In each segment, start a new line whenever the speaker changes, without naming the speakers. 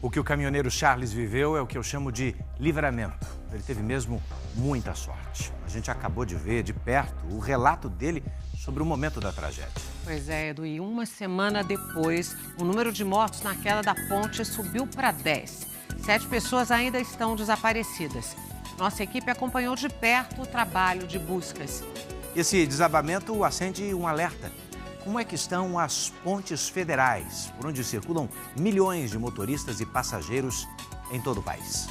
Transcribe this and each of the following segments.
O que o caminhoneiro Charles viveu é o que eu chamo de livramento. Ele teve mesmo muita sorte. A gente acabou de ver de perto o relato dele sobre o momento da tragédia.
Pois é, Edu, e uma semana depois, o número de mortos na queda da ponte subiu para 10. 7 pessoas ainda estão desaparecidas. Nossa equipe acompanhou de perto o trabalho de buscas.
Esse desabamento acende um alerta. Como é que estão as pontes federais, por onde circulam milhões de motoristas e passageiros em todo o país?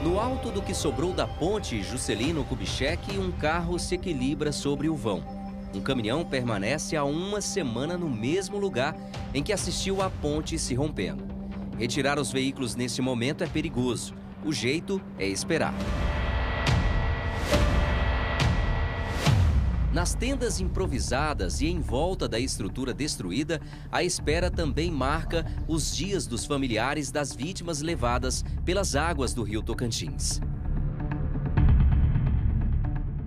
No alto do que sobrou da ponte Juscelino Kubitschek, um carro se equilibra sobre o vão. Um caminhão permanece há uma semana no mesmo lugar em que assistiu a ponte se rompendo. Retirar os veículos nesse momento é perigoso. O jeito é esperar. Nas tendas improvisadas e em volta da estrutura destruída, a espera também marca os dias dos familiares das vítimas levadas pelas águas do rio Tocantins.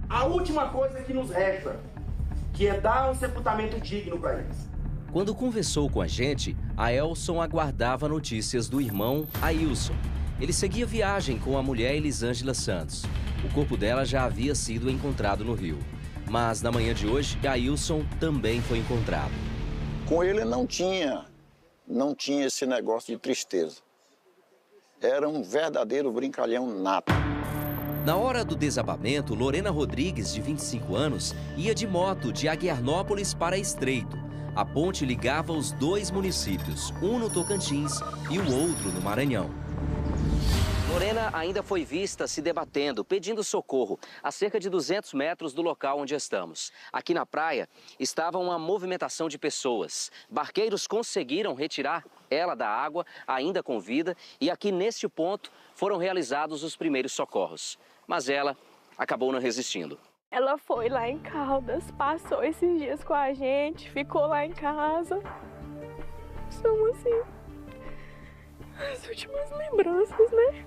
A última coisa que nos resta, que é dar um sepultamento digno para eles.
Quando conversou com a gente, Aelson aguardava notícias do irmão Ailson. Ele seguia viagem com a mulher Elisângela Santos. O corpo dela já havia sido encontrado no rio. Mas na manhã de hoje, Ailson também foi encontrado.
Com ele não tinha esse negócio de tristeza. Era um verdadeiro brincalhão nato.
Na hora do desabamento, Lorena Rodrigues, de 25 anos, ia de moto de Aguiarnópolis para Estreito. A ponte ligava os dois municípios, um no Tocantins e o outro no Maranhão. Lorena ainda foi vista se debatendo, pedindo socorro, a cerca de 200 metros do local onde estamos. Aqui na praia estava uma movimentação de pessoas. Barqueiros conseguiram retirar ela da água, ainda com vida, e aqui neste ponto foram realizados os primeiros socorros. Mas ela acabou não resistindo.
Ela foi lá em Caldas, passou esses dias com a gente, ficou lá em casa. São assim, as últimas lembranças, né?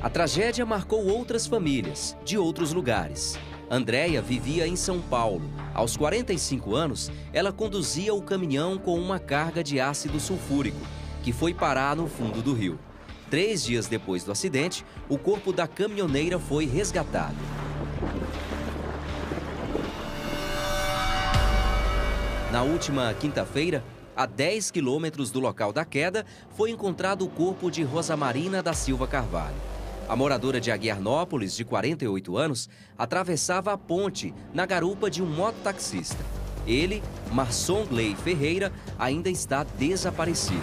A tragédia marcou outras famílias, de outros lugares. Andréia vivia em São Paulo. Aos 45 anos, ela conduzia o caminhão com uma carga de ácido sulfúrico, que foi parar no fundo do rio. 3 dias depois do acidente, o corpo da caminhoneira foi resgatado. Na última quinta-feira, a 10 quilômetros do local da queda, foi encontrado o corpo de Rosamarina da Silva Carvalho. A moradora de Aguiarnópolis, de 48 anos, atravessava a ponte na garupa de um mototaxista. Ele, Marson Gley Ferreira, ainda está desaparecido.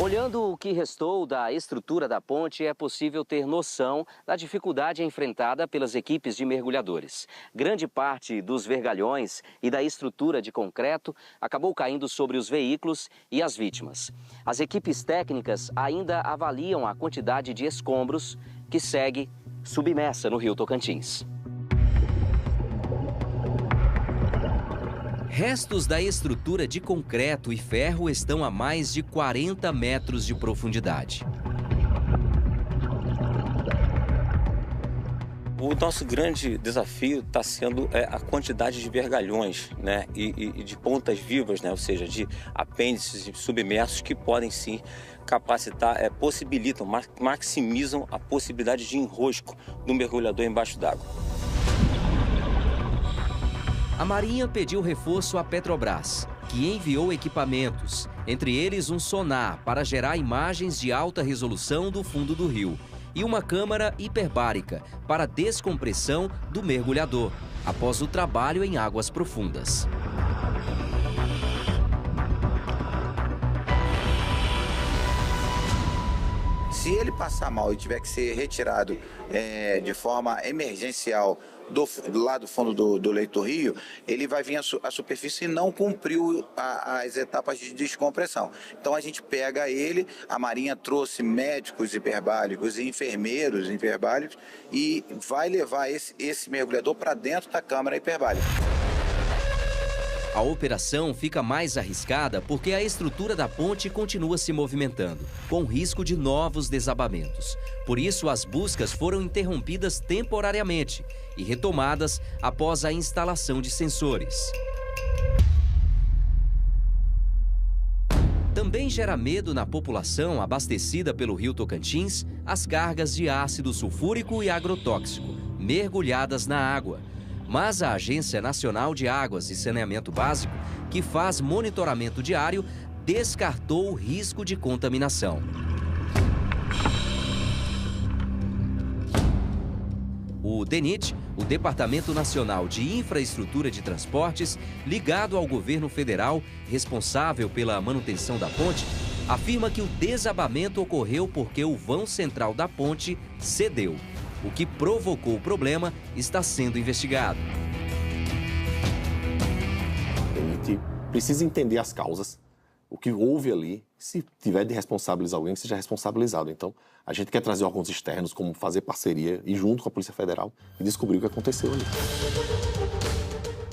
Olhando o que restou da estrutura da ponte, é possível ter noção da dificuldade enfrentada pelas equipes de mergulhadores. Grande parte dos vergalhões e da estrutura de concreto acabou caindo sobre os veículos e as vítimas. As equipes técnicas ainda avaliam a quantidade de escombros que segue submersa no rio Tocantins. Restos da estrutura de concreto e ferro estão a mais de 40 metros de profundidade.
O nosso grande desafio está sendo a quantidade de vergalhões, né, e de pontas vivas, né, ou seja, de apêndices submersos que podem sim capacitar, possibilitam, maximizam a possibilidade de enrosco do mergulhador embaixo d'água.
A Marinha pediu reforço à Petrobras, que enviou equipamentos, entre eles um sonar para gerar imagens de alta resolução do fundo do rio e uma câmara hiperbárica para descompressão do mergulhador, após o trabalho em águas profundas.
Se ele passar mal e tiver que ser retirado de forma emergencial lá do fundo do leito do rio, ele vai vir à superfície e não cumpriu as etapas de descompressão. Então a gente pega ele, a Marinha trouxe médicos hiperbáricos e enfermeiros hiperbáricos e vai levar esse mergulhador para dentro da câmara hiperbárica.
A operação fica mais arriscada porque a estrutura da ponte continua se movimentando, com risco de novos desabamentos. Por isso, as buscas foram interrompidas temporariamente e retomadas após a instalação de sensores. Também gera medo na população abastecida pelo Rio Tocantins as cargas de ácido sulfúrico e agrotóxico, mergulhadas na água. Mas a Agência Nacional de Águas e Saneamento Básico, que faz monitoramento diário, descartou o risco de contaminação. O DENIT, o Departamento Nacional de Infraestrutura de Transportes, ligado ao governo federal, responsável pela manutenção da ponte, afirma que o desabamento ocorreu porque o vão central da ponte cedeu. O que provocou o problema está sendo investigado.
A gente precisa entender as causas, o que houve ali. Se tiver de responsabilizar alguém, que seja responsabilizado. Então, a gente quer trazer órgãos externos, como fazer parceria e junto com a Polícia Federal e descobrir o que aconteceu ali.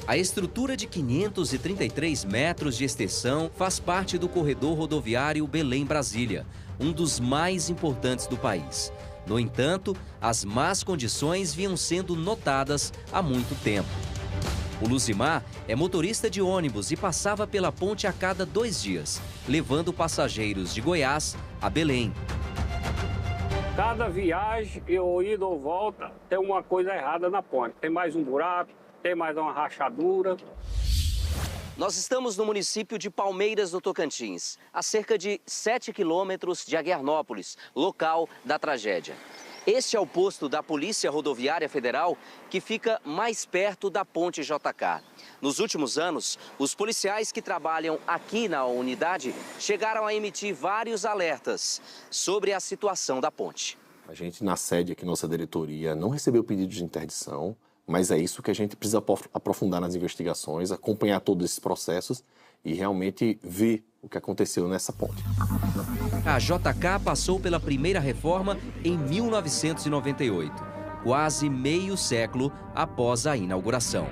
A estrutura de 533 metros de extensão faz parte do corredor rodoviário Belém-Brasília, um dos mais importantes do país. No entanto, as más condições vinham sendo notadas há muito tempo. O Luzimar é motorista de ônibus e passava pela ponte a cada 2 dias, levando passageiros de Goiás a Belém.
Cada viagem, eu ida ou volta, tem uma coisa errada na ponte. Tem mais um buraco, tem mais uma rachadura.
Nós estamos no município de Palmeiras do Tocantins, a cerca de 7 quilômetros de Aguernópolis, local da tragédia. Este é o posto da Polícia Rodoviária Federal, que fica mais perto da ponte JK. Nos últimos anos, os policiais que trabalham aqui na unidade chegaram a emitir vários alertas sobre a situação da ponte.
A gente, na sede aqui, nossa diretoria, não recebeu pedido de interdição, mas é isso que a gente precisa aprofundar nas investigações, acompanhar todos esses processos e realmente ver o que aconteceu nessa ponte.
A JK passou pela primeira reforma em 1998, quase meio século após a inauguração.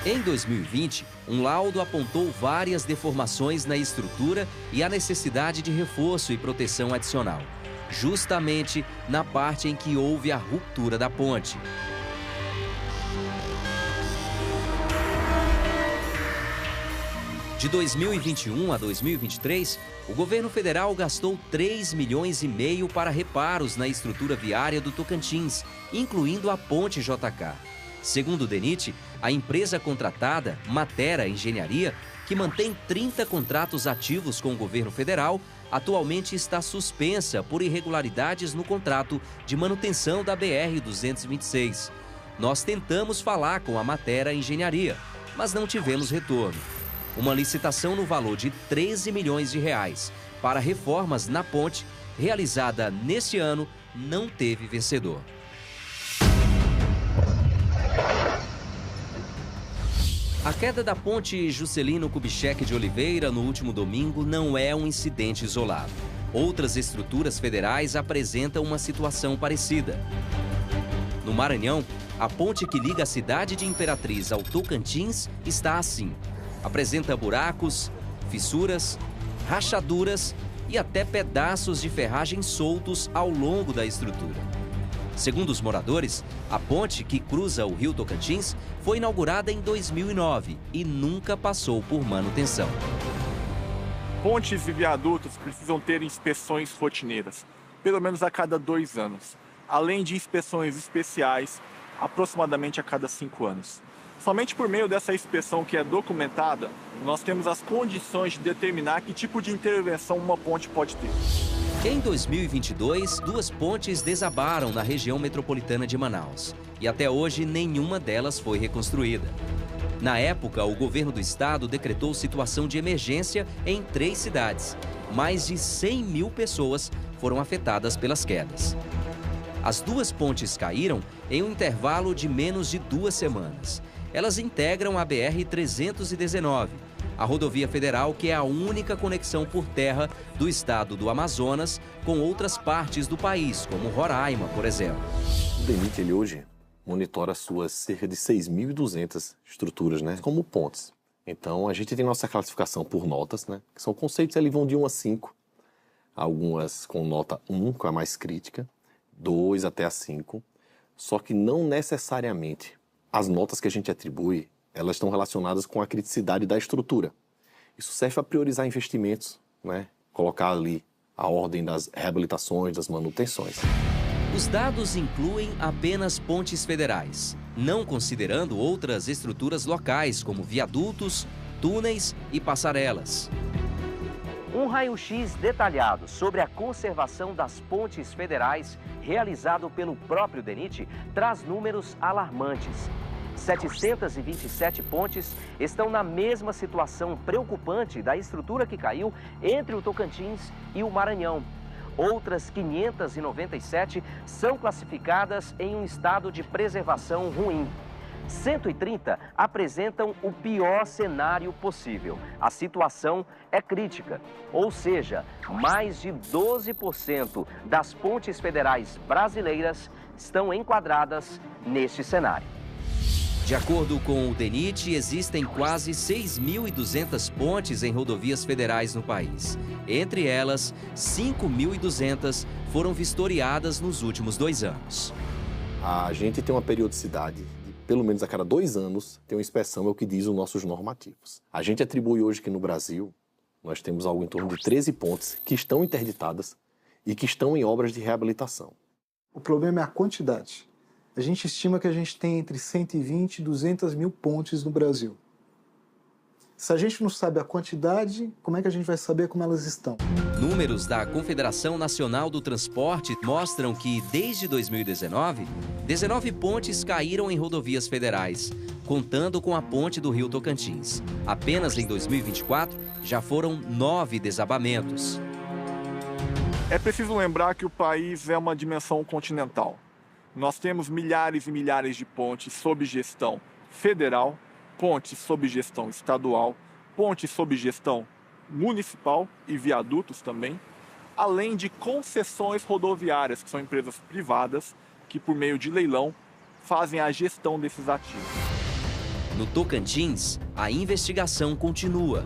Em 2020, um laudo apontou várias deformações na estrutura e a necessidade de reforço e proteção adicional, justamente na parte em que houve a ruptura da ponte. De 2021 a 2023, o governo federal gastou 3,5 milhões para reparos na estrutura viária do Tocantins, incluindo a ponte JK. Segundo o DENIT, a empresa contratada, Matera Engenharia, que mantém 30 contratos ativos com o governo federal, atualmente está suspensa por irregularidades no contrato de manutenção da BR-226. Nós tentamos falar com a Matera Engenharia, mas não tivemos retorno. Uma licitação no valor de 13 milhões de reais para reformas na ponte, realizada neste ano, não teve vencedor. A queda da ponte Juscelino Kubitschek de Oliveira no último domingo não é um incidente isolado. Outras estruturas federais apresentam uma situação parecida. No Maranhão, a ponte que liga a cidade de Imperatriz ao Tocantins está assim. Apresenta buracos, fissuras, rachaduras e até pedaços de ferragem soltos ao longo da estrutura. Segundo os moradores, a ponte que cruza o Rio Tocantins foi inaugurada em 2009 e nunca passou por manutenção.
Pontes e viadutos precisam ter inspeções rotineiras, pelo menos a cada 2 anos, além de inspeções especiais, aproximadamente a cada 5 anos. Somente por meio dessa inspeção que é documentada, nós temos as condições de determinar que tipo de intervenção uma ponte pode ter.
Em 2022, 2 pontes desabaram na região metropolitana de Manaus. E até hoje, nenhuma delas foi reconstruída. Na época, o governo do estado decretou situação de emergência em 3 cidades. Mais de 100 mil pessoas foram afetadas pelas quedas. As 2 pontes caíram em um intervalo de menos de 2 semanas. Elas integram a BR-319, a rodovia federal que é a única conexão por terra do estado do Amazonas com outras partes do país, como Roraima, por exemplo.
O DENIT, ele hoje monitora suas cerca de 6.200 estruturas, né, como pontes. Então, a gente tem nossa classificação por notas, né, que são conceitos que vão de 1 a 5, algumas com nota 1, que é a mais crítica, 2 até a 5, só que não necessariamente as notas que a gente atribui, elas estão relacionadas com a criticidade da estrutura. Isso serve para priorizar investimentos, né, colocar ali a ordem das reabilitações, das manutenções.
Os dados incluem apenas pontes federais, não considerando outras estruturas locais, como viadutos, túneis e passarelas. Um raio-x detalhado sobre a conservação das pontes federais, realizado pelo próprio DENIT, traz números alarmantes. 727 pontes estão na mesma situação preocupante da estrutura que caiu entre o Tocantins e o Maranhão. Outras 597 são classificadas em um estado de preservação ruim. 130 apresentam o pior cenário possível. A situação é crítica, ou seja, mais de 12% das pontes federais brasileiras estão enquadradas neste cenário. De acordo com o DENIT, existem quase 6.200 pontes em rodovias federais no país. Entre elas, 5.200 foram vistoriadas nos últimos 2 anos.
A gente tem uma periodicidade de, pelo menos a cada 2 anos, tem uma inspeção, é o que diz os nossos normativos. A gente atribui hoje que no Brasil, nós temos algo em torno de 13 pontes que estão interditadas e que estão em obras de reabilitação.
O problema é a quantidade. A gente estima que a gente tem entre 120 e 200 mil pontes no Brasil. Se a gente não sabe a quantidade, como é que a gente vai saber como elas estão?
Números da Confederação Nacional do Transporte mostram que, desde 2019, 19 pontes caíram em rodovias federais, contando com a ponte do Rio Tocantins. Apenas em 2024, já foram 9 desabamentos.
É preciso lembrar que o país é uma dimensão continental. Nós temos milhares e milhares de pontes sob gestão federal, pontes sob gestão estadual, pontes sob gestão municipal e viadutos também, além de concessões rodoviárias, que são empresas privadas que, por meio de leilão, fazem a gestão desses ativos.
No Tocantins, a investigação continua.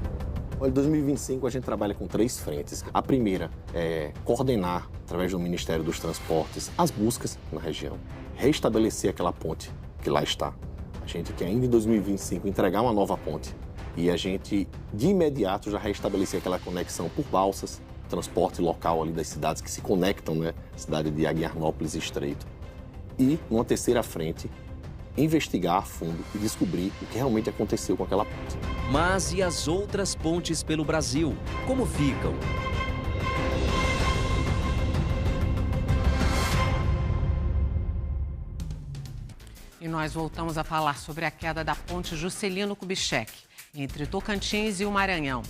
Em 2025, a gente trabalha com 3 frentes. A primeira é coordenar, através do Ministério dos Transportes, as buscas na região. Restabelecer aquela ponte que lá está. A gente quer ainda em 2025 entregar uma nova ponte e a gente, de imediato, já restabelecer aquela conexão por balsas, transporte local ali das cidades que se conectam, né? Cidade de Aguiarnópolis e Estreito. E, numa terceira frente, investigar a fundo e descobrir o que realmente aconteceu com aquela ponte.
Mas e as outras pontes pelo Brasil? Como ficam?
E nós voltamos a falar sobre a queda da ponte Juscelino Kubitschek, entre Tocantins e o Maranhão.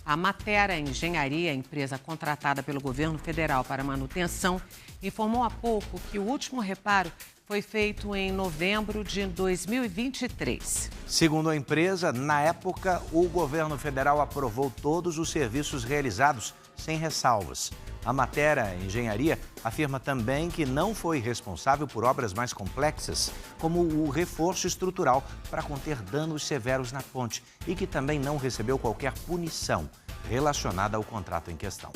A Matera Engenharia, empresa contratada pelo governo federal para manutenção, informou há pouco que o último reparo foi feito em novembro de 2023.
Segundo a empresa, na época, o governo federal aprovou todos os serviços realizados sem ressalvas. A Matera Engenharia afirma também que não foi responsável por obras mais complexas, como o reforço estrutural para conter danos severos na ponte e que também não recebeu qualquer punição relacionada ao contrato em questão.